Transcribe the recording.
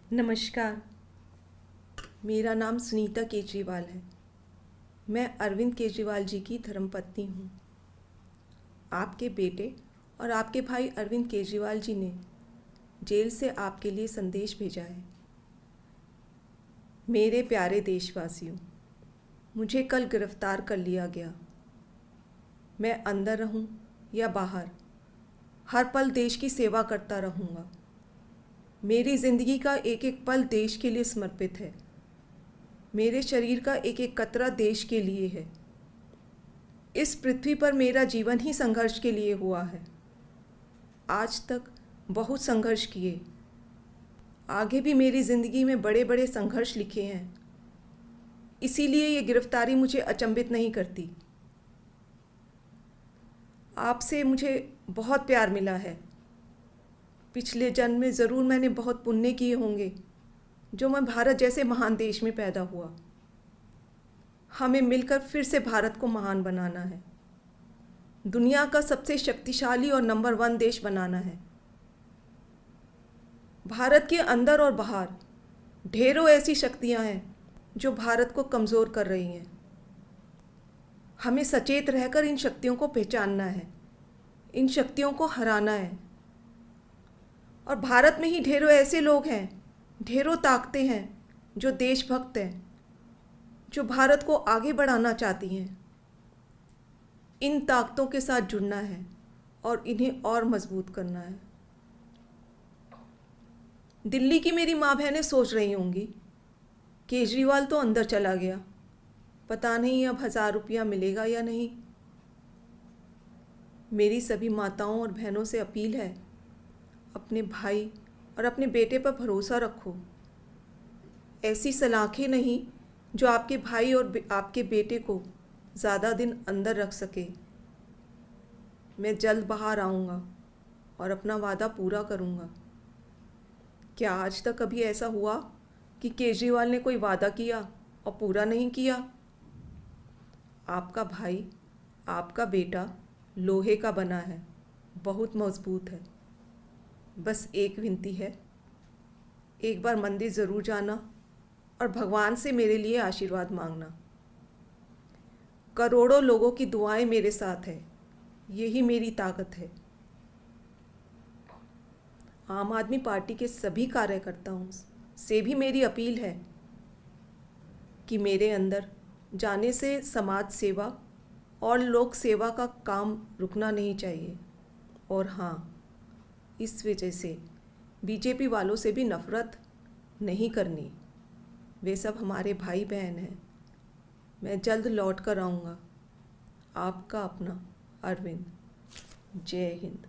नमस्कार। मेरा नाम सुनीता केजरीवाल है। मैं अरविंद केजरीवाल जी की धर्मपत्नी हूँ। आपके बेटे और आपके भाई अरविंद केजरीवाल जी ने जेल से आपके लिए संदेश भेजा है। मेरे प्यारे देशवासियों, मुझे कल गिरफ्तार कर लिया गया। मैं अंदर रहूं या बाहर, हर पल देश की सेवा करता रहूँगा। मेरी ज़िंदगी का एक एक पल देश के लिए समर्पित है। मेरे शरीर का एक एक कतरा देश के लिए है। इस पृथ्वी पर मेरा जीवन ही संघर्ष के लिए हुआ है। आज तक बहुत संघर्ष किए, आगे भी मेरी ज़िंदगी में बड़े बड़े संघर्ष लिखे हैं। इसीलिए ये गिरफ्तारी मुझे अचंभित नहीं करती। आपसे मुझे बहुत प्यार मिला है। पिछले जन्म में ज़रूर मैंने बहुत पुण्य किए होंगे जो मैं भारत जैसे महान देश में पैदा हुआ। हमें मिलकर फिर से भारत को महान बनाना है, दुनिया का सबसे शक्तिशाली और नंबर 1 देश बनाना है। भारत के अंदर और बाहर ढेरों ऐसी शक्तियां हैं जो भारत को कमज़ोर कर रही हैं। हमें सचेत रहकर इन शक्तियों को पहचानना है, इन शक्तियों को हराना है। और भारत में ही ढेरों ऐसे लोग हैं, ढेरों ताकतें हैं जो देशभक्त हैं, जो भारत को आगे बढ़ाना चाहती हैं। इन ताकतों के साथ जुड़ना है और इन्हें और मजबूत करना है। दिल्ली की मेरी माँ बहनें सोच रही होंगी, केजरीवाल तो अंदर चला गया, पता नहीं अब 1000 रुपया मिलेगा या नहीं। मेरी सभी माताओं और बहनों से अपील है, अपने भाई और अपने बेटे पर भरोसा रखो। ऐसी सलाखें नहीं जो आपके भाई और आपके बेटे को ज़्यादा दिन अंदर रख सके। मैं जल्द बाहर आऊँगा और अपना वादा पूरा करूँगा। क्या आज तक कभी ऐसा हुआ कि केजरीवाल ने कोई वादा किया और पूरा नहीं किया? आपका भाई, आपका बेटा लोहे का बना है, बहुत मजबूत है। बस एक विनती है, एक बार मंदिर ज़रूर जाना और भगवान से मेरे लिए आशीर्वाद मांगना। करोड़ों लोगों की दुआएं मेरे साथ है, यही मेरी ताकत है। आम आदमी पार्टी के सभी कार्यकर्ताओं से भी मेरी अपील है कि मेरे अंदर जाने से समाज सेवा और लोक सेवा का काम रुकना नहीं चाहिए। और हाँ, इस वजह से बीजेपी वालों से भी नफ़रत नहीं करनी। वे सब हमारे भाई बहन हैं। मैं जल्द लौट कर आऊँगा। आपका अपना अरविंद। जय हिंद।